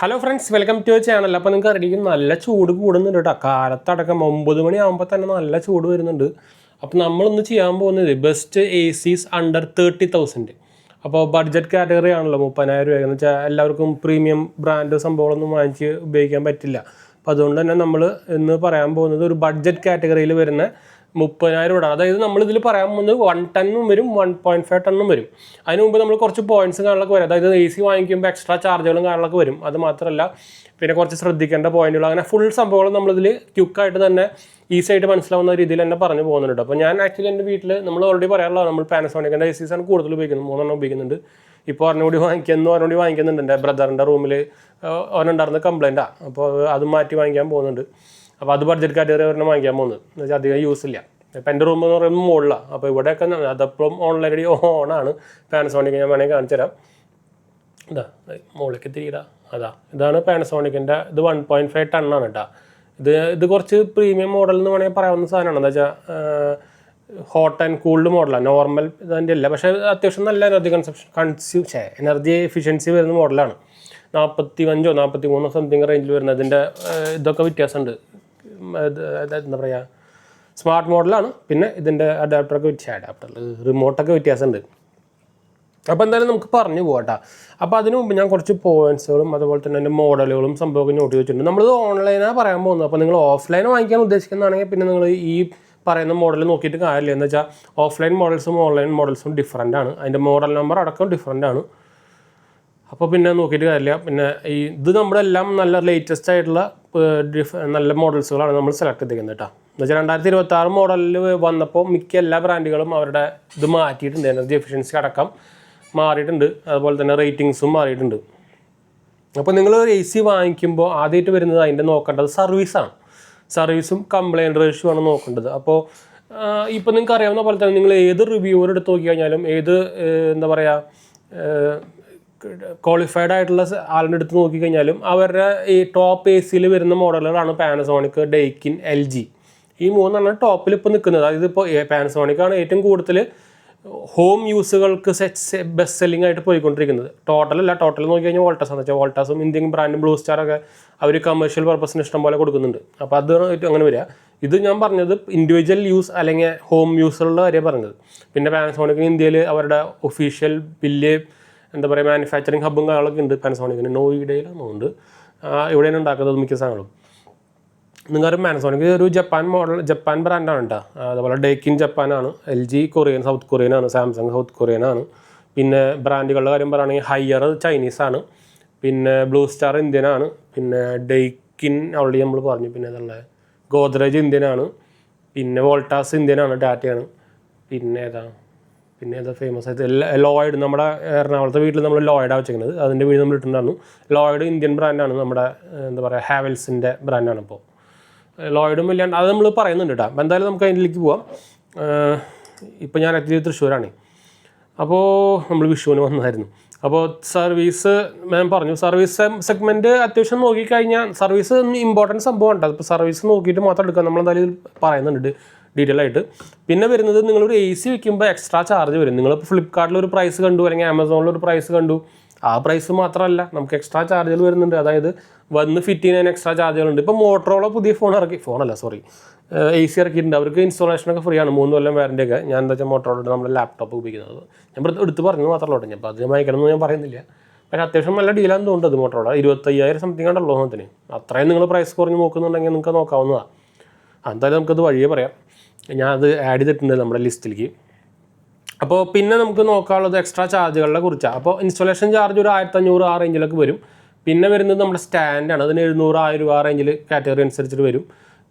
Hello friends, welcome to channel. അപ്പോൾ നിങ്ങൾക്ക് അറിയിക്കും നല്ല ചൂട് കൂടുന്നുണ്ട് കേട്ടോ. കാലത്തടക്കം 9 മണിയാകുമ്പോൾ തന്നെ നല്ല ചൂട് വരുന്നുണ്ട്. അപ്പോൾ നമ്മളിന്ന് ചെയ്യാൻ പോകുന്നത് ബെസ്റ്റ് എ സീസ് അണ്ടർ 30,000. അപ്പോൾ ബഡ്ജറ്റ് കാറ്റഗറി ആണല്ലോ 30,000 രൂപ എന്ന് വെച്ചാൽ എല്ലാവർക്കും പ്രീമിയം ബ്രാൻഡ് സംഭവങ്ങളൊന്നും വാങ്ങിച്ച് ഉപയോഗിക്കാൻ പറ്റില്ല. അപ്പോൾ അതുകൊണ്ട് തന്നെ നമ്മൾ ഇന്ന് പറയാൻ പോകുന്നത് ഒരു ബഡ്ജറ്റ് കാറ്റഗറിയിൽ വരുന്ന 30,000 രൂപ. അതായത് നമ്മളിതിൽ പറയാൻ പോകുന്നത് 1 ടണ്ണും വരും, 1.5 ടണ്ണും വരും. അതിന് മുമ്പ് നമ്മൾ കുറച്ച് പോയിന്റ്സ് കാര്യങ്ങളൊക്കെ വരും. അതായത് എ സി വാങ്ങിക്കുമ്പോൾ എക്സ്ട്രാ ചാർജുകളും കാര്യങ്ങളൊക്കെ വരും. അത് മാത്രമല്ല പിന്നെ കുറച്ച് ശ്രദ്ധിക്കേണ്ട പോയിന്റുകൾ, അങ്ങനെ ഫുൾ സംഭവങ്ങൾ നമ്മളിതിൽ ക്വിക്കായിട്ട് തന്നെ ഈസി ആയിട്ട് മനസ്സിലാവുന്ന രീതിയിൽ തന്നെ പറഞ്ഞു പോകുന്നുണ്ട്. അപ്പോൾ ഞാൻ ആക്ച്വലി എൻ്റെ വീട്ടിൽ നമ്മൾ ഓൾറെഡി പറയാറുള്ള നമ്മൾ പാനസോണിക്കിൻ്റെ എ സീസാണ് കൂടുതൽ ഉപയോഗിക്കുന്നത്. 3 ഉപയോഗിക്കുന്നുണ്ട്. ഇപ്പോൾ ഒരെണ്ണൂടി വാങ്ങിക്കുന്നുണ്ട്. എൻ്റെ ബ്രദറിൻ്റെ റൂമിൽ ഒരെണ്ണുണ്ടായിരുന്ന കംപ്ലൈൻറ്റാണ്. അപ്പോൾ അത് മാറ്റി വാങ്ങിക്കാൻ പോകുന്നുണ്ട്. അപ്പോൾ അത് ബഡ്ജറ്റ് കാറ്റഗറി ഒരെണ്ണം വാങ്ങിക്കാൻ പോകുന്നത് എന്ന് വെച്ചാൽ അധികം യൂസ് ഇല്ല. ഇപ്പം എൻ്റെ റൂം എന്ന് പറയുമ്പോൾ മുകളിലാണ്. അപ്പോൾ ഇവിടെയൊക്കെ അതപ്പം ഓൺലൈനടി ഓണാണ്. പാനസോണിക് ഞാൻ വേണമെങ്കിൽ കാണിച്ചു തരാം. ഇതാ മുകളിലേക്ക് തിരിയിടാം. ഇതാണ് പാനസോണിക്കിൻ്റെ. ഇത് 1.5 ടണ്ണാണ് കേട്ടോ. ഇത് കുറച്ച് പ്രീമിയം മോഡൽ എന്ന് വേണമെങ്കിൽ പറയാവുന്ന സാധനമാണ്. എന്താ വെച്ചാൽ ഹോട്ട് ആൻഡ് കൂൾഡ് മോഡലാണ്. നോർമൽ ഇതിൻ്റെ അല്ല, പക്ഷേ അത്യാവശ്യം നല്ല എനർജി എഫിഷ്യൻസി വരുന്ന മോഡലാണ്. 45-43 സംതിങ് റേഞ്ചിൽ വരുന്നത്. ഇതിൻ്റെ ഇതൊക്കെ വ്യത്യാസമുണ്ട്. എന്താ പറയുക, സ്മാർട്ട് മോഡലാണ്. പിന്നെ ഇതിൻ്റെ റിമോട്ടൊക്കെ വ്യത്യാസമുണ്ട്. അപ്പോൾ എന്തായാലും നമുക്ക് പറഞ്ഞു പോകട്ടോ. അപ്പോൾ അതിന് മുമ്പ് ഞാൻ കുറച്ച് പോയിന്റ്സുകളും അതുപോലെ തന്നെ എൻ്റെ മോഡലുകളും സംഭവമൊക്കെ നോട്ട് വെച്ചിട്ടുണ്ട്. നമ്മളിത് ഓൺലൈനാണ് പറയാൻ പോകുന്നത്. അപ്പോൾ നിങ്ങൾ ഓഫ്ലൈൻ വാങ്ങിക്കാൻ ഉദ്ദേശിക്കുന്നതാണെങ്കിൽ പിന്നെ നിങ്ങൾ ഈ പറയുന്ന മോഡൽ നോക്കിയിട്ട് കാര്യമില്ല. എന്ന് വെച്ചാൽ ഓഫ്ലൈൻ മോഡൽസും ഓൺലൈൻ മോഡൽസും ഡിഫറൻ്റ് ആണ്. അതിൻ്റെ മോഡൽ നമ്പർ അടക്കം ഡിഫറൻ്റ് ആണ്. അപ്പോൾ പിന്നെ നോക്കിയിട്ട് കാര്യമില്ല. പിന്നെ ഇത് നമ്മുടെ എല്ലാം നല്ല ലേറ്റസ്റ്റ് ആയിട്ടുള്ള നല്ല മോഡൽസുകളാണ് നമ്മൾ സെലക്ട് ചെയ്തിരിക്കുന്നത് കേട്ടോ. എന്ന് വെച്ചാൽ 2026 മോഡലിൽ വന്നപ്പോൾ മിക്ക എല്ലാ ബ്രാൻഡുകളും അവരുടെ ഇത് മാറ്റിയിട്ടുണ്ട്. എനർജി എഫിഷ്യൻസി അടക്കം മാറിയിട്ടുണ്ട്. അതുപോലെ തന്നെ റേറ്റിങ്സും മാറിയിട്ടുണ്ട്. അപ്പോൾ നിങ്ങൾ ഒരു എ സി വാങ്ങിക്കുമ്പോൾ ആദ്യമായിട്ട് വരുന്നത് അതിൻ്റെ നോക്കേണ്ടത് സർവീസാണ്. സർവീസും കംപ്ലൈൻറ്റ് റേഷ്യോ ആണ് നോക്കേണ്ടത്. അപ്പോൾ ഇപ്പോൾ നിങ്ങൾക്ക് അറിയാവുന്ന പോലെ തന്നെ നിങ്ങൾ ഏത് റിവ്യൂവർ എടുത്ത് നോക്കി കഴിഞ്ഞാലും ഏത് എന്താ പറയുക ക്വാളിഫൈഡ് ആയിട്ടുള്ള ആളിൻ്റെ അടുത്ത് നോക്കിക്കഴിഞ്ഞാലും അവരുടെ ഈ ടോപ്പ് എ സിയിൽ വരുന്ന മോഡലുകളാണ് പാനസോണിക്, ഡെയ്ക്കിൻ, LG. ഈ 3 ടോപ്പിൽ ഇപ്പോൾ നിൽക്കുന്നത്. അതായത് ഇപ്പോൾ പാനസോണിക്കാണ് ഏറ്റവും കൂടുതൽ ഹോം യൂസുകൾക്ക് ബെസ്റ്റ് സെല്ലിംഗ് ആയിട്ട് പോയിക്കൊണ്ടിരിക്കുന്നത്. ടോട്ടൽ നോക്കി കഴിഞ്ഞാൽ വോൾട്ടാസ് എന്ന് വെച്ചാൽ വോൾട്ടാസും ഇന്ത്യൻ ബ്രാൻഡും ബ്ലൂ സ്റ്റാറൊക്കെ അവർ കമേഴ്ഷ്യൽ പർപ്പസിന് ഇഷ്ടം പോലെ കൊടുക്കുന്നുണ്ട്. അപ്പോൾ അത് അങ്ങനെ വരിക. ഇത് ഞാൻ പറഞ്ഞത് ഇൻഡിവിജ്വൽ യൂസ് അല്ലെങ്കിൽ ഹോം യൂസുകളുടെ കാര്യം പറഞ്ഞത്. പിന്നെ പാനസോണിക്കിന് ഇന്ത്യയിൽ അവരുടെ ഒഫീഷ്യൽ വലിയ എന്താ പറയുക മാനുഫാക്ചറിങ് ഹബ്ബും കാര്യങ്ങളൊക്കെ ഉണ്ട് പാനസോണിക്കിന്. നോയിഡയിലാണെന്നുണ്ട് ഇവിടെയാണ് ഉണ്ടാക്കുന്നത് മിക്ക സാധനങ്ങളും. നിങ്ങൾക്കും പാനസോണിക് ഒരു ജപ്പാൻ ബ്രാൻഡാണ് കേട്ടോ. അതുപോലെ ഡെയ്ക്കിൻ ജപ്പാനാണ്, LG സൗത്ത് കൊറിയനാണ്, സാംസങ് സൗത്ത് കൊറിയനാണ്. പിന്നെ ബ്രാൻഡുകളുടെ കാര്യം പറയുകയാണെങ്കിൽ ഹയ്യർ ചൈനീസാണ്, പിന്നെ ബ്ലൂ സ്റ്റാർ ഇന്ത്യനാണ്, പിന്നെ ഡെയ്ക്കിൻ ഓൾറെഡി നമ്മൾ പറഞ്ഞു. പിന്നെ അതുള്ള ഗോദ്രേജ് ഇന്ത്യനാണ്, പിന്നെ വോൾട്ടാസ് ഇന്ത്യനാണ്, ടാറ്റയാണ്. പിന്നെ ഏതാ ഫേമസ് ആയിട്ട് ലോയിഡ്, നമ്മുടെ എറണാകുളത്തെ വീട്ടിൽ നമ്മൾ ലോയിഡാണ് വെച്ചിരിക്കുന്നത്. അതിൻ്റെ വീട് നമ്മൾ ഇട്ടിട്ടുണ്ടായിരുന്നു. ലോയിഡ് ഇന്ത്യൻ ബ്രാൻഡാണ്, നമ്മുടെ എന്താ പറയുക ഹാവൽസിൻ്റെ ബ്രാൻഡാണ്. ഇപ്പോൾ ലോയിഡും ഇല്ലാണ്ട് അത് നമ്മൾ പറയുന്നുണ്ട് കേട്ടോ. അപ്പോൾ എന്തായാലും നമുക്ക് അതിലേക്ക് പോവാം. ഇപ്പോൾ ഞാൻ ആക്ച്വലി തൃശ്ശൂരാണ്. അപ്പോൾ നമ്മൾ വിഷുവിന് വന്നതായിരുന്നു. അപ്പോൾ സർവീസ് ഞാൻ പറഞ്ഞു, സർവീസ് സെഗ്മെൻറ്റ് അത്യാവശ്യം നോക്കിക്കഴിഞ്ഞാൽ സർവീസ് ഇമ്പോർട്ടൻറ്റ് സംഭവമാണ്. അപ്പോൾ സർവീസ് നോക്കിയിട്ട് മാത്രം എടുക്കാം. നമ്മളെന്തായാലും പറയുന്നുണ്ട് ഡീറ്റെയിൽ ആയിട്ട്. പിന്നെ വരുന്നത് നിങ്ങളൊരു എ സി വയ്ക്കുമ്പോൾ എക്സ്ട്രാ ചാർജ് വരും. നിങ്ങളിപ്പോൾ ഫ്ലിപ്കാർട്ടിൽ ഒരു പ്രൈസ് കണ്ടു അല്ലെങ്കിൽ ആമസോണിൽ ഒരു പ്രൈസ് കണ്ടു, ആ പ്രൈസ് മാത്രമല്ല നമുക്ക് എക്സ്ട്രാ ചാർജുകൾ വരുന്നുണ്ട്. അതായത് വന്ന് ഫിറ്റ് ചെയ്യുന്നതിന് എക്സ്ട്രാ ചാർജുകളുണ്ട്. ഇപ്പോൾ മോട്ടറോള പുതിയ എ സി ഇറക്കിയിട്ടുണ്ട്. അവർക്ക് ഇൻസ്റ്റാളേഷനൊക്കെ ഫ്രീ ആണ്, 3 കൊല്ലം വാറൻ്റിയൊക്കെ. ഞാൻ എന്താ വെച്ചാൽ മോട്ടറോള നമ്മുടെ ലാപ്ടോപ്പ് ഉപയോഗിക്കുന്നത് ഞാൻ എടുത്ത് പറഞ്ഞു മാത്രമല്ല. ഞാൻ അപ്പോൾ അത് വാങ്ങിക്കണമെന്ന് ഞാൻ പറയുന്നില്ല. പക്ഷേ അത്യാവശ്യം നല്ല ഡീലാണെന്ന് തോന്നുന്നത് മോട്ടറോള. 25,000 സംതിങ് ഉണ്ടല്ലോ അതിന്. അത്രയും നിങ്ങൾ പ്രൈസ് കുറഞ്ഞ് നോക്കുന്നുണ്ടെങ്കിൽ നിങ്ങൾക്ക് നോക്കാവുന്നതാണ്. എന്തായാലും നമുക്കത് വഴിയേ പറയാം. ഞാൻ അത് ആഡ് ചെയ്തിട്ടുണ്ട് നമ്മുടെ ലിസ്റ്റിലേക്ക്. അപ്പോൾ പിന്നെ നമുക്ക് നോക്കാനുള്ളത് എക്സ്ട്രാ ചാർജുകളെ കുറിച്ചാണ്. അപ്പോൾ ഇൻസ്റ്റാളേഷൻ ചാർജ് ഒരു 1,500 ആ റേഞ്ചിലൊക്കെ വരും. പിന്നെ വരുന്നത് നമ്മുടെ സ്റ്റാൻഡാണ്. അതിന് 700-1000 രൂപ റേഞ്ചിൽ കാറ്റഗറി അനുസരിച്ചിട്ട് വരും.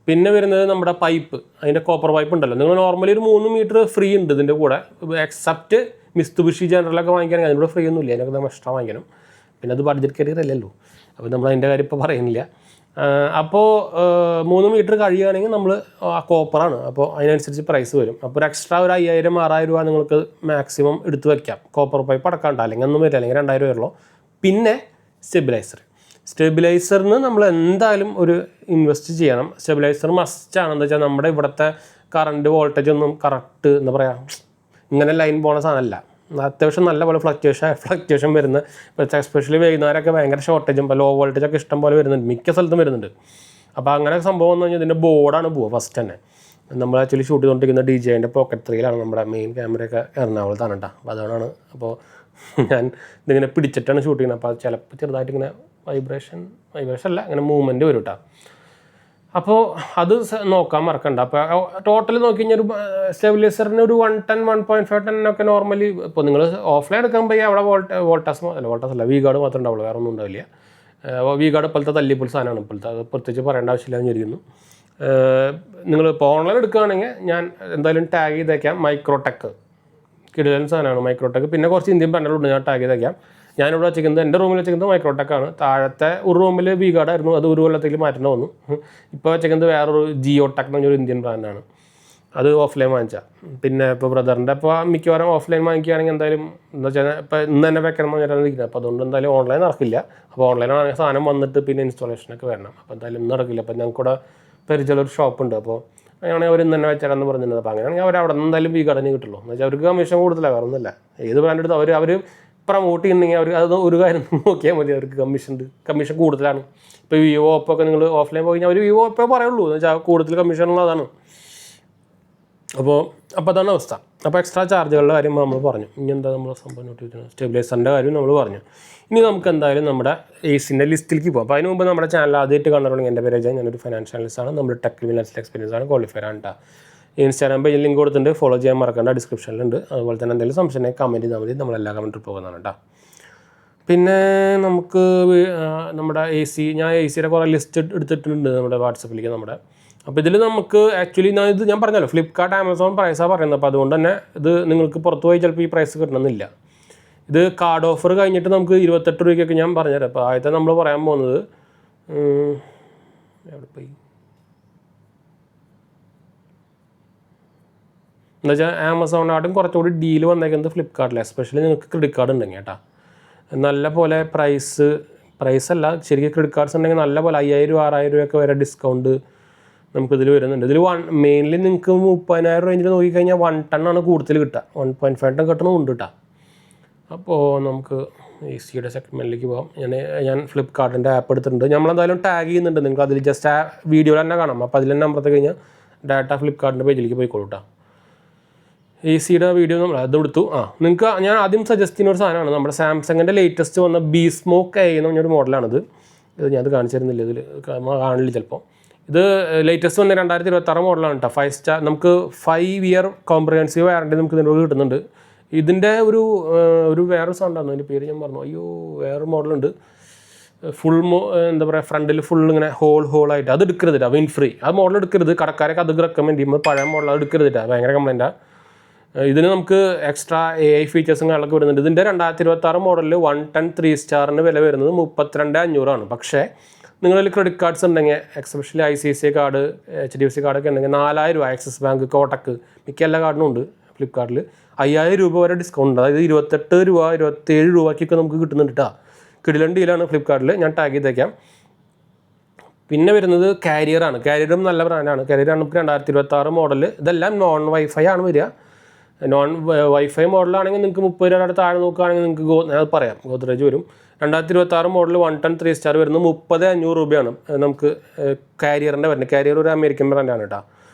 പിന്നെ വരുന്നത് നമ്മുടെ പൈപ്പ്, അതിൻ്റെ കോപ്പർ പൈപ്പ് ഉണ്ടല്ലോ. നിങ്ങൾ നോർമലി ഒരു 3 മീറ്റർ ഫ്രീ ഉണ്ട് ഇതിൻ്റെ കൂടെ. എക്സെപ്റ്റ് മിസ്തുബിഷി ജനറലൊക്കെ വാങ്ങിക്കുകയാണെങ്കിൽ അതിൻ്റെ കൂടെ ഫ്രീ ഒന്നുമില്ല. അതിനൊക്കെ നമ്മൾ എക്സ്ട്രാ വാങ്ങിക്കണം. പിന്നെ അത് ബഡ്ജറ്റ് കാറ്റഗറി അല്ലല്ലോ. അപ്പോൾ നമ്മൾ അതിൻ്റെ കാര്യം ഇപ്പോൾ പറയുന്നില്ല. അപ്പോൾ 3 മീറ്റർ കഴിയുകയാണെങ്കിൽ നമ്മൾ ആ കോപ്പറാണ്. അപ്പോൾ അതിനനുസരിച്ച് പ്രൈസ് വരും. അപ്പോൾ ഒരു എക്സ്ട്രാ ഒരു 5,000-6,000 രൂപ നിങ്ങൾക്ക് മാക്സിമം എടുത്ത് വയ്ക്കാം. കോപ്പർ പൈപ്പ് അടക്കാണ്ട്, അല്ലെങ്കിൽ ഒന്നും വരില്ല, അല്ലെങ്കിൽ 2,000 വരുള്ളൂ. പിന്നെ സ്റ്റെബിലൈസറിന് നമ്മൾ എന്തായാലും ഒരു ഇൻവെസ്റ്റ് ചെയ്യണം. സ്റ്റെബിലൈസർ മസ്റ്റാണ്. എന്താ വെച്ചാൽ നമ്മുടെ ഇവിടുത്തെ കറണ്ട് വോൾട്ടേജ് ഒന്നും കറക്റ്റ് എന്താ പറയുക ഇങ്ങനെ ലൈൻ പോണ സാധനമല്ല. അത്യാവശ്യം നല്ല പോലെ ഫ്ലക്ച്വേഷൻ വരുന്ന, ഇപ്പോൾ എസ്പെഷ്യലി വൈകുന്നേരമൊക്കെ ഭയങ്കര ഷോർട്ടേജും ലോ വോൾട്ടേജൊക്കെ ഇഷ്ടം പോലെ വരുന്നുണ്ട്, മിക്ക സ്ഥലത്തും വരുന്നുണ്ട്. അപ്പോൾ അങ്ങനെ സംഭവം എന്ന് പറഞ്ഞാൽ ഇതിൻ്റെ ബോർഡാണ് പോവുക ഫസ്റ്റ് തന്നെ. നമ്മൾ ആക്ച്വലി ഷൂട്ട് ചെയ്തുകൊണ്ടിരിക്കുന്ന DJIൻ്റെ പോക്കറ്റ് 3യിലാണ്, നമ്മുടെ മെയിൻ ക്യാമറയൊക്കെ എറണാകുളത്താണ് കേട്ടോ. അപ്പോൾ അതാണ് അപ്പോൾ ഞാൻ ഇതിങ്ങനെ പിടിച്ചിട്ടാണ് ഷൂട്ട് ചെയ്യുന്നത്. അപ്പോൾ അത് ചിലപ്പോൾ ചെറുതായിട്ട് ഇങ്ങനെ വൈബ്രേഷൻ അല്ല, ഇങ്ങനെ മൂവ്മെൻറ്റ് വരും കേട്ടോ. അപ്പോൾ അത് നോക്കാൻ മറക്കണ്ട. അപ്പോൾ ടോട്ടൽ നോക്കി കഴിഞ്ഞാൽ ഒരു സ്റ്റെബിലൈസറിന് ഒരു 110 1.5 10 ഒക്കെ നോർമലി. ഇപ്പോൾ നിങ്ങൾ ഓഫ്ലൈൻ എടുക്കാൻ പോയി അവിടെ വോൾട്ടാസ് അല്ല V-Guard മാത്രമേ ഉണ്ടാവുള്ളൂ, വേറെ ഒന്നും ഉണ്ടാവില്ല. V-Guard ഇപ്പോഴത്തെ തല്ലിപ്പൊൾ സാധനമാണ് ഇപ്പോഴത്തെ, അത് പ്രത്യേകിച്ച് പറയേണ്ട ആവശ്യമില്ല എന്ന് വിചാരിക്കുന്നു. നിങ്ങൾ ഇപ്പോൾ ഓൺലൈൻ എടുക്കുകയാണെങ്കിൽ ഞാൻ എന്തായാലും ടാഗ് ചെയ്തേക്കാം മൈക്രോടെക്, കിടിലൻ സാധനമാണ് മൈക്രോടെക്. പിന്നെ കുറച്ച് ഇന്ത്യൻ ബ്രാൻഡുകളുണ്ട്, ഞാൻ ടാഗ് ചെയ്തേക്കാം. ഞാനിവിടെ വെച്ചിരിക്കുന്നത്, എൻ്റെ റൂമിൽ വെച്ചിരിക്കുന്നത് മൈക്രോടെക്കാണ്. താഴത്തെ ഒരു റൂമിൽ V-Guard ആയിരുന്നു, അത് ഒരു കൊല്ലത്തേക്ക് മാറ്റേണ്ടി വന്നു. ഇപ്പോൾ വെച്ചിരിക്കുന്നത് വേറൊരു ജിയോടെക് എന്ന് പറഞ്ഞൊരു ഇന്ത്യൻ ബ്രാൻഡാണ്, അത് ഓഫ്ലൈൻ വാങ്ങിച്ചാൽ. പിന്നെ ഇപ്പോൾ ബ്രദറിൻ്റെ ഇപ്പോൾ മിക്കവാറും ഓഫ്ലൈൻ വാങ്ങിക്കുകയാണെങ്കിൽ എന്തായാലും എന്താ വെച്ചാൽ ഇപ്പോൾ ഇന്ന് തന്നെ വെക്കണം എന്ന് പറഞ്ഞാൽ ഇരിക്കുന്നത്. അപ്പോൾ അതുകൊണ്ട് എന്തായാലും ഓൺലൈൻ നടക്കില്ല. അപ്പോൾ ഓൺലൈനാണെങ്കിൽ സാധനം വന്നിട്ട് പിന്നെ ഇൻസ്റ്റാളേഷനൊക്കെ വരണം. അപ്പോൾ എന്തായാലും ഇന്ന് നടക്കില്ല. അപ്പോൾ ഞങ്ങൾക്കൂടെ പരിചയമുള്ളൊരു ഷോപ്പുണ്ട്, അപ്പോൾ അങ്ങനെയാണെങ്കിൽ അവർ ഇന്ന് തന്നെ വെച്ചാലെന്ന് പറഞ്ഞിരുന്നത്. അപ്പോൾ അങ്ങനെയാണെങ്കിൽ അവർ അവിടെ നിന്ന് എന്തായാലും V-Guard കിട്ടുള്ളൂ. എന്ന് വെച്ചാൽ അവർക്ക് കമ്മീഷൻ കൂടുതലാണ്, വേറെ ഒന്നുമില്ല. ഏത് ബ്രാൻഡ് എടുത്ത് അവർ പ്രൊമോട്ട് ചെയ്യുന്നെങ്കിൽ അവർ അത് ഒരു കാര്യം നോക്കിയാൽ മതി, അവർക്ക് കമ്മീഷൻ കൂടുതലാണ്. ഇപ്പോൾ Vivo Oppo ഒക്കെ നിങ്ങൾ ഓഫ്ലൈൻ പോയി കഴിഞ്ഞാൽ അവർ Vivo Oppo പറയുള്ളൂ, എന്ന് വെച്ചാൽ കൂടുതൽ കമ്മീഷനുള്ളതാണ്. അപ്പോൾ അതാണ് അവസ്ഥ. അപ്പോൾ എക്സ്ട്രാ ചാർജുകളുടെ കാര്യം നമ്മൾ പറഞ്ഞു. ഇനി എന്താ നമ്മൾ സംഭവം നോട്ട് ചെയ്തിട്ടുണ്ട്, സ്റ്റെബിലൈസറിൻ്റെ കാര്യം നമ്മൾ പറഞ്ഞു. ഇനി നമുക്ക് എന്തായാലും നമ്മുടെ ACൻ്റെ ലിസ്റ്റിലേക്ക് പോകാം. അപ്പോൾ അതിന് മുമ്പ് നമ്മുടെ ചാനൽ ആദ്യമായിട്ട് കാണുകയാണെങ്കിൽ എൻ്റെ പേര് അജയ്, ഞാനൊരു ഫൈനാൻഷ്യൽ അനലിസ്റ്റാണ്. നമ്മൾ ടെക് ഫിനാൻഷ്യൽ എക്സ്പീരിയൻസ് ആണ്, ക്വാളിഫയർ ആണ് കേട്ടോ. ഇൻസ്റ്റാഗ്രാം പേജിൽ ലിങ്ക് കൊടുത്തിട്ടുണ്ട്, ഫോളോ ചെയ്യാൻ മറക്കേണ്ട, ഡിസ്ക്രിപ്ഷനിലുണ്ട്. അതുപോലെ തന്നെ എന്തെങ്കിലും സംശയം കമൻറ്റ് ചെയ്താൽ മതി, നമ്മളെല്ലാ കമൻറ്റും പോകുന്നതാണ് കേട്ടോ. പിന്നെ നമുക്ക് നമ്മുടെ ഞാൻ ACയുടെ കുറേ ലിസ്റ്റ് എടുത്തിട്ടുണ്ട് നമ്മുടെ വാട്സപ്പിലേക്ക് നമ്മുടെ. അപ്പോൾ ഇതിൽ നമുക്ക് ആക്ച്വലി ഞാൻ പറഞ്ഞല്ലോ ഫ്ലിപ്കാർട്ട് ആമസോൺ പ്രൈസാണ് പറയുന്നത്. അപ്പോൾ അതുകൊണ്ട് തന്നെ ഇത് നിങ്ങൾക്ക് പുറത്ത് പോയി ചിലപ്പോൾ ഈ പ്രൈസ് കിട്ടണമെന്നില്ല. ഇത് കാർഡ് ഓഫർ കഴിഞ്ഞിട്ട് നമുക്ക് 28 രൂപയ്ക്കൊക്കെ ഞാൻ പറഞ്ഞുതരാം. അപ്പോൾ ആദ്യത്തെ നമ്മൾ പറയാൻ പോകുന്നത് എവിടെ പോയി എന്താ വെച്ചാൽ ആമസോണിനാട്ടും കുറച്ചുകൂടി ഡീൽ വന്നേക്കുന്നത് ഫ്ലിപ്കാർട്ടിൽ, എസ്പെഷ്യലി നിങ്ങൾക്ക് ക്രെഡിറ്റ് കാർഡ് ഉണ്ടെങ്കിൽ കേട്ടോ. നല്ല പോലെ പ്രൈസല്ല ശരിക്കും ക്രെഡിറ്റ് കാർഡ്സ് ഉണ്ടെങ്കിൽ നല്ല പോലെ 5000 രൂപ 6000 രൂപയൊക്കെ വരെ ഡിസ്കൗണ്ട് നമുക്കിതിൽ വരുന്നുണ്ട്. ഇതിൽ മെയിൻലി നിങ്ങൾക്ക് 30,000 റേഞ്ചിൽ നോക്കിക്കഴിഞ്ഞാൽ 1 ton ആണ് കൂടുതൽ കിട്ടുക, 1.5 ton കിട്ടണമുണ്ട് കേട്ടോ. അപ്പോൾ നമുക്ക് ACയുടെ സെഗ്മെൻറ്റിലേക്ക് പോകാം. ഞാൻ ഫ്ലിപ്കാർട്ടിൻ്റെ ആപ്പ് എടുത്തിട്ടുണ്ട്, നമ്മളെന്തായാലും ടാഗ് ചെയ്യുന്നുണ്ട്, നിങ്ങൾക്ക് അതിൽ ജസ്റ്റ് ആ വീഡിയോയിൽ തന്നെ കാണാം. അപ്പോൾ അതിൽ തന്നെ അമ്പലത്ത് കഴിഞ്ഞാൽ ഡാറ്റ ഫ്ലിപ്കാർട്ടിൻ്റെ പേജിലേക്ക് പോയിക്കോളൂ കേട്ടോ. ACയുടെ വീഡിയോ നമ്മൾ അതെടുത്തു. നിങ്ങൾക്ക് ഞാൻ ആദ്യം സജസ്റ്റ് ചെയ്യുന്ന ഒരു സാധനമാണ് നമ്മുടെ സാംസങ്ങിൻ്റെ ലേറ്റസ്റ്റ് വന്ന BeSmoke AI എന്ന് പറഞ്ഞൊരു മോഡലാണിത്. ഞാനത് കാണിച്ചു തരുന്നില്ല, ഇതിൽ കാണില്ല ചിലപ്പോൾ. ഇത് ലേറ്റസ്റ്റ് വന്ന 2026 മോഡലാണ് കേട്ടോ. 5 സ്റ്റാർ, നമുക്ക് 5 ഇയർ കോംപ്രിഹെൻസീവ് വാറണ്ടി നമുക്ക് ഇതിൻ്റെ കൂടെ കിട്ടുന്നുണ്ട്. ഇതിൻ്റെ ഒരു വേറെ സൗണ്ടായിരുന്നു, അതിൻ്റെ പേര് ഞാൻ പറഞ്ഞു, വേറെ മോഡലുണ്ട്. ഫുൾ എന്താ പറയുക, ഫ്രണ്ടിൽ ഫുൾ ഇങ്ങനെ ഹോളായിട്ട്, അത് എടുക്കരുത് കേട്ടോ, വിൻ ഫ്രീ. ആ മോഡൽ എടുക്കരുത്, കടക്കാരൊക്കെ അത് റെക്കമെൻഡ് ചെയ്യുമ്പോൾ പഴയ മോഡൽ അത് എടുക്കരുത് കേട്ടോ, ഭയങ്കര കംപ്ലൈൻറ്റാണ്. ഇതിന് നമുക്ക് എക്സ്ട്രാ AI ഫീച്ചേഴ്സും കാര്യങ്ങളൊക്കെ വരുന്നുണ്ട്. ഇതിൻ്റെ 2026 മോഡലിൽ 1 ton 3 സ്റ്റാറിന് വില വരുന്നത് 32,500 പക്ഷേ നിങ്ങളിൽ ക്രെഡിറ്റ് കാർഡ്സ് ഉണ്ടെങ്കിൽ, എക്സ്പെഷ്യലി ICICI കാർഡ്, HDFC കാർഡൊക്കെ ഉണ്ടെങ്കിൽ 4,000 രൂപ, ആക്സിസ് ബാങ്ക്, കോട്ടക്ക്, മിക്ക എല്ലാ കാർഡിനും ഉണ്ട് ഫ്ലിപ്കാർട്ടിൽ. 5,000 രൂപ വരെ ഡിസ്കൗണ്ട് ഉണ്ട്. അതായത് 28 രൂപ 27 രൂപയ്ക്കൊക്കെ നമുക്ക് കിട്ടുന്നുണ്ട് കേട്ടോ. കിടിലൻ ഡീലാണ് ഫ്ലിപ്കാർട്ടിൽ, ഞാൻ ടാഗ് ചെയ്തേക്കാം. പിന്നെ വരുന്നത് കാരിയറാണ്. കാരിയറും നല്ല ബ്രാൻഡാണ്. കാരിയറാണ് നമുക്ക് 2026 മോഡൽ. ഇതെല്ലാം നോൺ വൈഫൈ ആണ് വരിക. നോൺ വൈഫൈ മോഡലാണെങ്കിൽ നിങ്ങൾക്ക് 30 രൂപയുടെ താഴെ നോക്കുകയാണെങ്കിൽ നിങ്ങൾക്ക് ഞാൻ പറയാം ഗോദ്രേജ് വരും. 2026 മോഡൽ 1 ton 3 സ്റ്റാർ വരുന്നത് 30,500 രൂപയാണ് നമുക്ക് കാരിയറിൻ്റെ വരുന്നത്. കാരിയർ ഒരു അമേരിക്കൻ ബ്രാൻഡാണ് കേട്ടോ.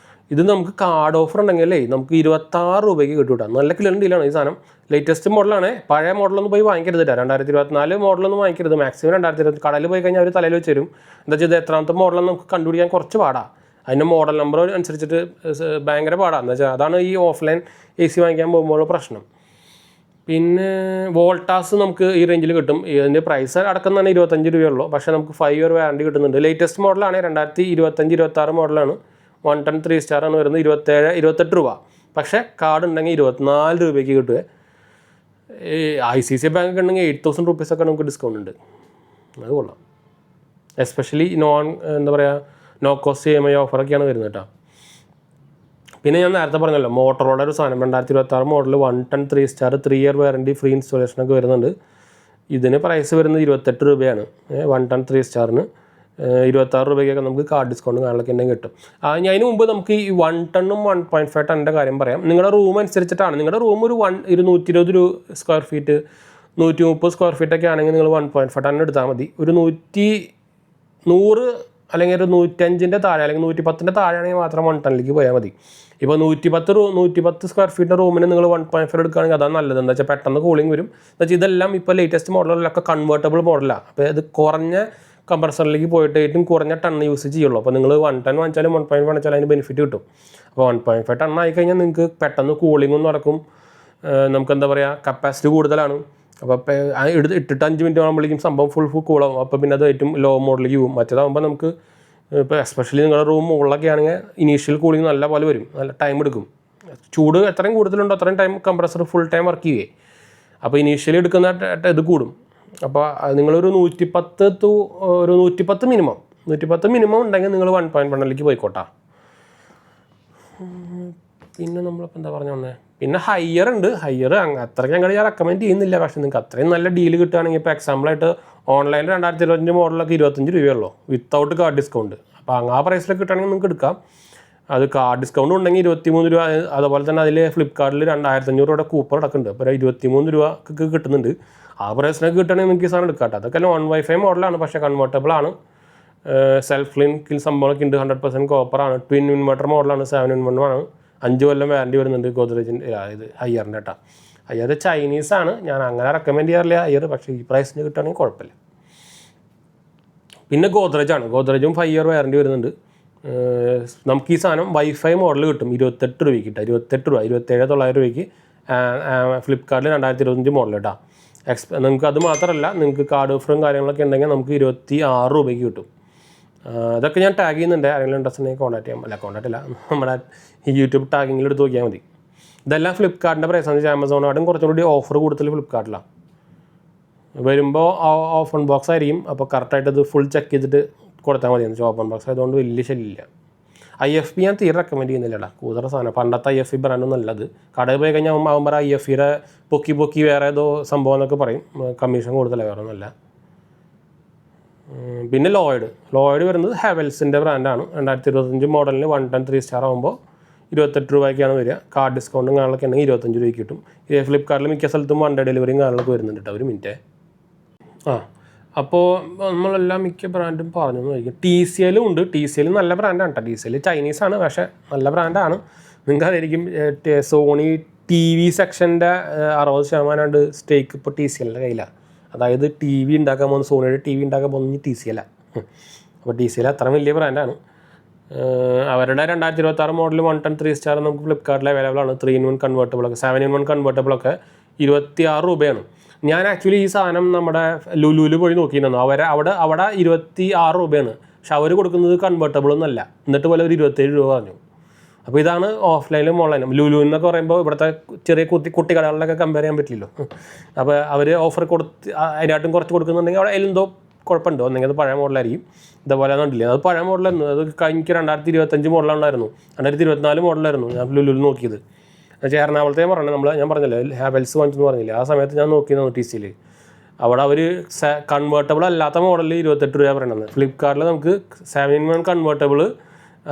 ഇത് നമുക്ക് കാർഡ് ഓഫർ ഉണ്ടെങ്കിലേ നമുക്ക് 26 രൂപയ്ക്ക് കിട്ടും കേട്ടോ. നല്ല ക്ലിയർ ഡീലാണ് ഈ സാധനം. ലേറ്റസ്റ്റ് മോഡലാണ്, പഴയ മോഡലൊന്നും പോയി വാങ്ങിക്കരുത് കേട്ടോ. 2024 മോഡലൊന്നും വാങ്ങിക്കരുത്. മാക്സിമം 2020 കടയിൽ പോയി കഴിഞ്ഞാൽ അവർ തലയിൽ വെച്ച് തരും. എന്താ വെച്ചാൽ ഇത് എത്രാമത്തെ മോഡലെന്ന് നമുക്ക് കണ്ടുപിടിക്കാൻ കുറച്ച് പാടാണ്. അതിൻ്റെ മോഡൽ നമ്പർ അനുസരിച്ചിട്ട് ഭയങ്കര പാടാണ്. എന്താ വെച്ചാൽ അതാണ് ഈ ഓഫ്ലൈൻ AC വാങ്ങിക്കാൻ പോകുമ്പോൾ പ്രശ്നം. പിന്നെ വോൾട്ടാസ് നമുക്ക് ഈ റേഞ്ചിൽ കിട്ടും. ഇതിൻ്റെ പ്രൈസ് അടക്കം തന്നെ 25 രൂപയുള്ളൂ. പക്ഷേ നമുക്ക് 5 ഇയർ വാറണ്ടി കിട്ടുന്നുണ്ട്. ലേറ്റസ്റ്റ് മോഡലാണ്, 2025-26 മോഡലാണ്. 1 ton 3 സ്റ്റാറാണ് വരുന്നത്, 28 രൂപ. പക്ഷേ കാർഡ് ഉണ്ടെങ്കിൽ 24 രൂപയ്ക്ക് കിട്ടുക. ICICI ബാങ്ക് ഉണ്ടെങ്കിൽ 8,000 റുപ്പീസൊക്കെ നമുക്ക് ഡിസ്കൗണ്ട് ഉണ്ട്. അത് കൊള്ളാം. എസ്പെഷ്യലി എന്താ പറയുക, നോ കോസ്റ്റ് EMI ഓഫറൊക്കെയാണ് വരുന്നത് കേട്ടോ. പിന്നെ ഞാൻ നേരത്തെ പറഞ്ഞല്ലോ മോട്ടറോള ഒരു സാധനം 2026 model 1 ton 3 star 3 year warranty free ഇൻസ്റ്റോളേഷനൊക്കെ വരുന്നുണ്ട്. ഇതിന് പ്രൈസ് വരുന്നത് 28 രൂപയാണ് 1 ton 3 സ്റ്റാറിന്. 26 രൂപയ്ക്കൊക്കെ നമുക്ക് കാർഡ് ഡിസ്കൗണ്ട് കാര്യങ്ങളൊക്കെ ഉണ്ടെങ്കിൽ കിട്ടും. ഞാൻ അതിന് മുമ്പ് നമുക്ക് ഈ 1 ടണ്ണും 1.5 ടണ്ണിൻ്റെ കാര്യം പറയാം. നിങ്ങളുടെ റൂം അനുസരിച്ചിട്ടാണ്. നിങ്ങളുടെ റൂം ഒരു 120 സ്ക്വയർ ഫീറ്റ് 130 സ്ക്വയർ ഫീറ്റൊക്കെ ആണെങ്കിൽ നിങ്ങൾ 1.5 ടൺ എടുത്താൽ മതി. ഒരു 100 അല്ലെങ്കിൽ ഒരു 105 താഴെ അല്ലെങ്കിൽ 110 താഴെ ആണെങ്കിൽ മാത്രം 1 ടണ്ണിലേക്ക് പോയാൽ മതി. ഇപ്പോൾ 110 സ്ക്വയർ ഫീറ്റിൻ്റെ റൂമിന് നിങ്ങൾ 1.5 എടുക്കുകയാണെങ്കിൽ അതാണ് നല്ലത്. എന്താ വെച്ചാൽ പെട്ടെന്ന് കൂളിംഗ് വരും. എന്താ വെച്ചാൽ ഇതെല്ലാം ഇപ്പോൾ ലേറ്റസ്റ്റ് മോഡലുകളിലൊക്കെ കൺവേർട്ടബിൾ മോഡലാണ്. അപ്പോൾ ഇത് കുറഞ്ഞ കംപ്രസറിലേക്ക് പോയിട്ട് ഏറ്റവും കുറഞ്ഞ ടൺ യൂസ് ചെയ്യുള്ളൂ. അപ്പോൾ നിങ്ങൾ 1 ടൺ വാങ്ങിച്ചാലും 1.5 വാങ്ങിച്ചാലും അതിന് ബെനിഫിറ്റ് കിട്ടും. അപ്പോൾ 1.5 ടൺ ആയിക്കഴിഞ്ഞാൽ നിങ്ങൾക്ക് പെട്ടെന്ന് കൂളിങ്ങും നടക്കും. നമുക്ക് എന്താ പറയുക, കപ്പാസിറ്റി കൂടുതലാണ്. അപ്പോൾ ഇട്ടിട്ട് 5 മിനിറ്റ് ആകുമ്പോഴേക്കും സംഭവം ഫുൾ കൂളാവും. അപ്പോൾ പിന്നെ അത് ഏറ്റവും ലോ മോഡലിലേക്ക് പോകും. മറ്റേതാകുമ്പോൾ നമുക്ക് ഇപ്പോൾ എസ്പെഷ്യലി നിങ്ങളുടെ റൂം മുകളിലൊക്കെ ആണെങ്കിൽ ഇനീഷ്യൽ കൂളിംഗ് നല്ല പോലെ വരും, നല്ല ടൈം എടുക്കും. ചൂട് എത്രയും കൂടുതലുണ്ടോ അത്രയും time compressor full time work ചെയ്യുകയെ. അപ്പോൾ ഇനീഷ്യലി എടുക്കുന്ന ഇത് കൂടും. അപ്പോൾ നിങ്ങളൊരു 110 മിനിമം ഉണ്ടെങ്കിൽ നിങ്ങൾ 1.1ലേക്ക് പോയിക്കോട്ടാ. പിന്നെ നമ്മളിപ്പോൾ എന്താ പറഞ്ഞു വന്നത്, പിന്നെ ഹയ്യർ ഉണ്ട്. ഹയ്യർ അത്രയ്ക്ക് ഞങ്ങൾ ഞാൻ റെക്കമെൻഡ് ചെയ്യുന്നില്ല. പക്ഷേ നിങ്ങൾക്ക് അത്രയും നല്ല ഡീൽ കിട്ടുകയാണെങ്കിൽ ഇപ്പോൾ എക്സാമ്പിളായിട്ട് ഓൺലൈനിൽ 2025 മോഡലൊക്കെ 25 രൂപയുള്ളൂ വിത്തൗട്ട് കാർഡ് ഡിസ്കൗണ്ട്. അപ്പോൾ ആ പ്രൈസിലൊക്കെ കിട്ടുകയാണെങ്കിൽ നിങ്ങൾക്ക് എടുക്കാം. അത് കാർഡ് ഡിസ്കൗണ്ട് ഉണ്ടെങ്കിൽ 23 രൂപ. അതുപോലെ തന്നെ അതിൽ ഫ്ലിപ്കാർട്ടിൽ 2500 രൂപയുടെ കൂപ്പർ അടക്കുന്നുണ്ട്. അപ്പോൾ 23 രൂപക്ക് കിട്ടുന്നുണ്ട്. ആ പ്രൈസിനൊക്കെ കിട്ടുകയാണെങ്കിൽ നിങ്ങൾക്ക് ഈ സാധനം എടുക്കാം. അതൊക്കെ നോൺ വൈഫൈ മോഡലാണ്, പക്ഷേ കൺവേർട്ടബിൾ ആണ്. സെൽഫ് ലിങ്കിൽ സംഭവമൊക്കെ ഉണ്ട്. 100% കോപ്പറാണ്. ട്വിൻ ഇൻവെർട്ടർ മോഡലാണ്. 7-in-1 ആണ്. 5 കൊല്ലം വാറണ്ടി വരുന്നുണ്ട് ഗോദ്രേജിൻ്റെ. ഇത് ഹയ്യറിൻ്റെ കേട്ടോ. ഹയ്യർ ചൈനീസാണ്. ഞാൻ അങ്ങനെ റെക്കമെൻഡ് ചെയ്യാറില്ല ഹയ്യർ. പക്ഷേ ഈ പ്രൈസിന് കിട്ടുകയാണെങ്കിൽ കുഴപ്പമില്ല. പിന്നെ ഗോദ്രേജാണ്. ഗോദ്രേജും 5 ഇയർ വാറണ്ടി വരുന്നുണ്ട്. നമുക്ക് ഈ സാധനം വൈഫൈ മോഡൽ കിട്ടും 28 രൂപയ്ക്ക് കിട്ടുക. 27 രൂപ 27,900 രൂപയ്ക്ക് ഫ്ലിപ്കാർട്ടിൽ 2025 മോഡൽ കേട്ടോ. നിങ്ങൾക്ക് അത് മാത്രമല്ല, നിങ്ങൾക്ക് കാർഡ് ഓഫറും കാര്യങ്ങളൊക്കെ ഉണ്ടെങ്കിൽ നമുക്ക് 26 രൂപയ്ക്ക് കിട്ടും. അതൊക്കെ ഞാൻ ടാഗ് ചെയ്യുന്നുണ്ട്. ആരെങ്കിലും ഇൻട്രസ്റ്റ് ഉണ്ടെങ്കിൽ കോൺടാക്ട് ചെയ്യാം. കോൺടാക്ട് ഇല്ല, നമ്മുടെ ഈ യൂട്യൂബ് ടാഗിങ്ങിൽ എടുത്ത് നോക്കിയാൽ മതി. ഇതെല്ലാം ഫ്ലിപ്കാർട്ടിൻ്റെ പ്രൈസ് എന്ന് വെച്ചാൽ ആമസോണായിട്ടും കുറച്ചുകൂടി ഓഫർ കൂടുതൽ ഫ്ലിപ്കാർട്ടിലാണ്. വരുമ്പോൾ ഓപ്പൺ ബോക്സ് ആയിരിക്കും. അപ്പോൾ കറക്റ്റായിട്ട് ഇത് ഫുൾ ചെക്ക് ചെയ്തിട്ട് കൊടുത്താൽ മതി. എന്ന് വെച്ചാൽ ഓപ്പൺ ബോക്സ് ആയതുകൊണ്ട് വലിയ ശല്യമില്ല. IFB ഞാൻ തീരെ റെക്കമെൻഡ് ചെയ്യുന്നില്ലടാ. കൂടുതൽ സാധനം പണ്ടത്തെ IFB ബ്രാൻഡ് നല്ലത്. കടയിൽ പോയി കഴിഞ്ഞാൽ ആകുമ്പോൾ IFBയുടെ പൊക്കി വേറെ ഏതോ സംഭവം എന്നൊക്കെ പറയും. കമ്മീഷൻ കൂടുതലാണ്, വേറെ ഒന്നുമല്ല. പിന്നെ ലോയിഡ് വരുന്നത് ഹാവൽസിൻ്റെ ബ്രാൻഡാണ്. 2025 മോഡലിന് 1 ടൺ 3 സ്റ്റാർ ആകുമ്പോൾ 28 രൂപയ്ക്കാണ് വരിക. കാർഡ് ഡിസ്കൗണ്ടും കാര്യങ്ങളൊക്കെ ഉണ്ടെങ്കിൽ 25 രൂപയ്ക്ക് കിട്ടും. ഫ്ലിപ്കാർട്ടിൽ മിക്ക സ്ഥലത്തും 1 ഡേ ഡെലിവറിയും കാര്യങ്ങളൊക്കെ വരുന്നുണ്ട് കേട്ടോ. ഒരു മിനിറ്റ്. അപ്പോൾ നമ്മളെല്ലാം മിക്ക ബ്രാൻഡും പറഞ്ഞു നോക്കും. TCL ഉണ്ട്. TCL നല്ല ബ്രാൻഡാണ് കേട്ടോ. TCL ചൈനീസാണ്, പക്ഷേ നല്ല ബ്രാൻഡാണ്. നിങ്ങൾക്ക് അതായിരിക്കും സോണി TV സെക്ഷൻ്റെ 60% സ്റ്റേക്ക് ഇപ്പോൾ TCLൻ്റെ കയ്യിലാണ്. അതായത് TV ഉണ്ടാക്കാൻ പോകുന്ന സോണിയുടെ TV ഉണ്ടാക്കാൻ പോകുന്നത് TCL. അപ്പോൾ TCL അത്ര വലിയ ബ്രാൻഡാണ്. അവരുടെ 2026 മോഡൽ 1 ടൺ 3 സ്റ്റാർ നമുക്ക് ഫ്ലിപ്കാർട്ടിൽ അവൈലബിൾ ആണ്. 3-in-1 കൺവേർട്ടബിളൊക്കെ 7-in-1 കൺവേർട്ടബിളൊക്കെ 26 രൂപയാണ്. ഞാൻ ആക്ച്വലി ഈ സാധനം നമ്മുടെ ലുലുവിൽ പോയി നോക്കിയിരുന്നു. അവിടെ 26 രൂപയാണ്. പക്ഷെ അവർ കൊടുക്കുന്നത് കൺവേർട്ടബിളൊന്നുമല്ല. എന്നിട്ട് പോലെ ഒരു 27 രൂപ പറഞ്ഞു. അപ്പോൾ ഇതാണ് ഓഫ്ലൈനിലും ഓൺലൈനും. ലുലു എന്നൊക്കെ പറയുമ്പോൾ ഇവിടുത്തെ ചെറിയ കുട്ടിക്കടകളിലൊക്കെ കമ്പയർ ചെയ്യാൻ പറ്റില്ലല്ലോ. അപ്പോൾ അവർ ഓഫർ കൊടുത്ത് അതിനായിട്ടും കുറച്ച് കൊടുക്കുന്നുണ്ടെങ്കിൽ അവിടെ എന്തോ കുഴപ്പമുണ്ടോ. ഒന്നെങ്കിൽ അത് പഴയ മോഡലായിരിക്കും. ഇതേപോലെ കണ്ടില്ലേ, അത് പഴയ മോഡലായിരുന്നു. അത് കഴിഞ്ഞ് 2025 മോഡലുണ്ടായിരുന്നു. 2024 മോഡലായിരുന്നു ഞാൻ ലുലുവിൽ നോക്കിയത്. എന്നുവെച്ചാൽ എറണാകുളത്തെ ഞാൻ പറഞ്ഞല്ലോ ഹാവൽസ് വാങ്ങിച്ചെന്ന് പറഞ്ഞില്ലേ. ആ സമയത്ത് ഞാൻ നോക്കിയിരുന്നു TCL. അവിടെ അവർ കൺവേർട്ടബിൾ അല്ലാത്ത മോഡലിൽ 28 രൂപ പറയണത്. ഫ്ലിപ്കാർട്ടിൽ നമുക്ക് 7-in-1 കൺവേർട്ടബിൾ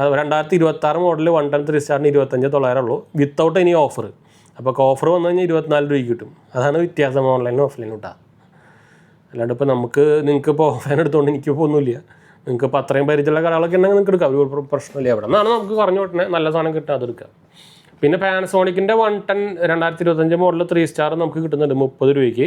2026 മോഡൽ 1 ടൺ 3 സ്റ്റാറിന് 25,900 ഉള്ളൂ വിത്തൗട്ട് എനി ഓഫർ. അപ്പോൾ ഓഫർ വന്നു കഴിഞ്ഞാൽ 24 രൂപയ്ക്ക് കിട്ടും. അതാണ് വ്യത്യാസം ഓൺലൈനും ഓഫ്ലൈനും കിട്ടുക. അല്ലാണ്ട് ഇപ്പോൾ നിങ്ങൾക്ക് ഇപ്പോൾ ഓഫ്ലൈൻ എടുത്തുകൊണ്ട് എനിക്കിപ്പോൾ ഒന്നുമില്ല. നിങ്ങൾക്ക് ഇപ്പോൾ അത്രയും പരിചയമുള്ള കടകളൊക്കെ ഉണ്ടെങ്കിൽ നിങ്ങൾക്ക് എടുക്കാം. ഒരു പ്രശ്നമില്ല. അവിടെ നിന്നാണ് നമുക്ക് പറഞ്ഞു വിട്ടണേ നല്ല സാധനം കിട്ടുക, അതെടുക്കുക. പിന്നെ പാനസോണിക്കിൻ്റെ 1 ടൺ 2025 മോഡൽ 3 സ്റ്റാർ നമുക്ക് കിട്ടുന്നുണ്ട് 30 രൂപയ്ക്ക്.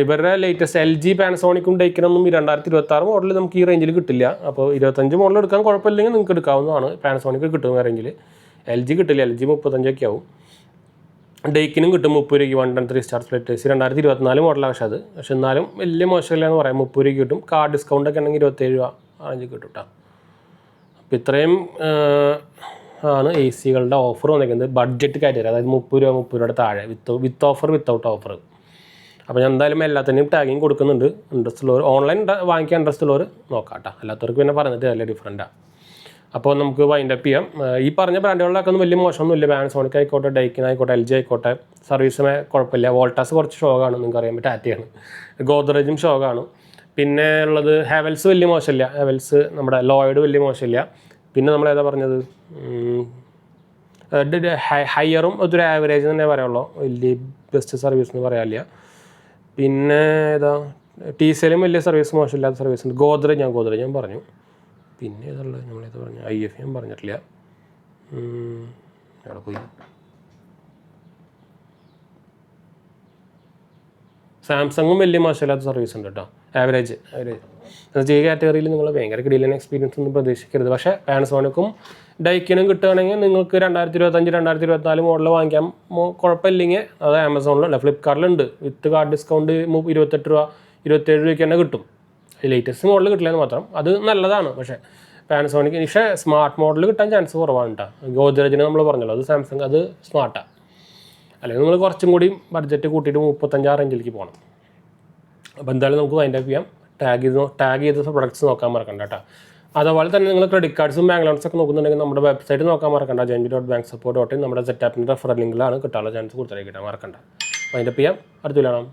ഇവരുടെ ലേറ്റസ്റ്റ് LG പാനസോണിക്കും ഡൈക്കിനൊന്നും ഈ 2026 മോഡൽ നമുക്ക് ഈ റേഞ്ചിൽ കിട്ടില്ല. അപ്പോൾ 25 മോഡൽ എടുക്കാൻ കുഴപ്പമില്ലെങ്കിൽ നിങ്ങൾക്ക് എടുക്കാവുന്നതാണ്. പാനസോണിക്ക് കിട്ടും റേഞ്ചിൽ. LG കിട്ടില്ല. LG 35 ആവും. ഡേക്കിനും കിട്ടും 30 രൂപയ്ക്ക് 1 ടൺ 3 സ്റ്റാർ സ്പ്ലിറ്റ് 2024 മോഡലാണ്. പക്ഷേ എന്നാലും വലിയ മോശമില്ല എന്ന് പറയാം. 30 രൂപയ്ക്ക് കിട്ടും. കാർഡ് ഡിസ്കൗണ്ടൊക്കെ ഉണ്ടെങ്കിൽ 27 രൂപ റേഞ്ചിൽ കിട്ടും കേട്ടോ. അപ്പോൾ ഇത്രയും ആണ് AC-കളുടെ ഓഫർ വന്നിരിക്കുന്നത്. ബഡ്ജറ്റ് കാറ്റഗറി, അതായത് 30 രൂപയുടെ താഴെ വിത്ത് ഓഫർ വിത്തൗട്ട് ഓഫർ. അപ്പോൾ ഞാൻ എന്തായാലും എല്ലാത്തിനും ടാഗിങ് കൊടുക്കുന്നുണ്ട്. ഇൻട്രസ്റ്റ് ഉള്ളവർ ഓൺലൈൻ വാങ്ങിക്കാൻ ഇൻട്രസ്റ്റ് ഉള്ളവർ നോക്കാം കേട്ടോ. അല്ലാത്തവർക്ക് പിന്നെ പറഞ്ഞിട്ട് നല്ല ഡിഫറൻറ്റാണ്. അപ്പോൾ നമുക്ക് വൈൻഡപ്പ് ചെയ്യാം. ഈ പറഞ്ഞ ബ്രാൻഡുകളിലൊക്കെ ഒന്നും വലിയ മോശമൊന്നുമില്ല. പാനസോണിക് ആയിക്കോട്ടെ, ഡൈക്കിൻ ആയിക്കോട്ടെ, LG ആയിക്കോട്ടെ, സർവീസിന് കുഴപ്പമില്ല. വോൾട്ടാസ് കുറച്ച് ഷോക്കാണ്, നിങ്ങൾക്ക് അറിയാൻ പറ്റും. ടാറ്റയാണ്. ഗോദ്രേജും ഷോക്കാണ്. പിന്നെ ഉള്ളത് ഹാവൽസ് വലിയ മോശമില്ല, ഹാവൽസ് നമ്മുടെ ലോയിഡ് വലിയ മോശമില്ല. പിന്നെ നമ്മൾ ഏതാ പറഞ്ഞത്, ഹയറും ഒരു ആവറേജ് തന്നെ പറയുള്ളൂ, വലിയ ബെസ്റ്റ് സർവീസ് എന്ന് പറയാനില്ല. പിന്നെ ഏതാ TCLും വലിയ സർവീസ് മോശമില്ലാത്ത സർവീസ് ഉണ്ട്. ഗോദ്രേജ് ഞാൻ പറഞ്ഞു. പിന്നെ ഏതുള്ളത് നമ്മളേത് പറഞ്ഞു, IF ഞാൻ പറഞ്ഞിട്ടില്ല. അവിടെ പോയി സാംസങ്ങും വലിയ മോശമില്ലാത്ത സർവീസ് ഉണ്ട് കേട്ടോ, ആവറേജ്. ഈ കാറ്റഗറിയിൽ നിങ്ങൾ ഭയങ്കര കിടിലൻ എക്സ്പീരിയൻസ് ഒന്നും പ്രതീക്ഷിക്കരുത്. പക്ഷേ പാനസോണിക്കും ഡൈക്കിനും കിട്ടുകയാണെങ്കിൽ നിങ്ങൾക്ക് 2025, 2024 മോഡൽ വാങ്ങിക്കാൻ കുഴപ്പമില്ലെങ്കിൽ അത് ആമസോണിലുണ്ട്, ഫ്ലിപ്കാർട്ടിലുണ്ട്. വിത്ത് കാർഡ് ഡിസ്കൗണ്ട് 28 രൂപ 27 രൂപയ്ക്ക് തന്നെ കിട്ടും. ലേറ്റസ്റ്റ് മോഡൽ കിട്ടില്ലെന്ന് മാത്രം, അത് നല്ലതാണ്. പക്ഷേ പാനസോണിക്ക് പക്ഷേ സ്മാർട്ട് മോഡൽ കിട്ടാൻ ചാൻസ് കുറവാണ് കേട്ടോ. ഗോദ്രേജിന് നമ്മൾ പറഞ്ഞല്ലോ, അത് സാംസങ്, അത് സ്മാർട്ടാണ്. അല്ലെങ്കിൽ നിങ്ങൾ കുറച്ചും കൂടി ബഡ്ജറ്റ് കൂട്ടിയിട്ട് 35 റേഞ്ചിലേക്ക് പോകണം. അപ്പോൾ എന്തായാലും നമുക്ക് വൈൻഡ് അപ്പ് ചെയ്യാം. ടാഗ് ചെയ്ത പ്രൊഡക്ട്സ് നോക്കാൻ മറക്കണ്ട കേട്ടോ. അതുപോലെ തന്നെ നിങ്ങൾ ക്രെഡിറ്റ് കാർഡ്സും ബാങ്ക് ലോൺസ് ഒക്കെ നോക്കുന്നുണ്ടെങ്കിൽ നമ്മുടെ വെബ്സൈറ്റ് നോക്കാൻ മറക്കണ്ട, jnb.banksupport.in. നമ്മുടെ സെറ്റപ്പിൻ്റെ റെഫറൽ ലിങ്കിലാണ് കിട്ടാനുള്ള ചാൻസ് കൂടുതലായി കിട്ടാൻ മറക്കണ്ട. വൈൻഡ് അപ്പ് ചെയ്യാം, അടുത്ത കാണാം.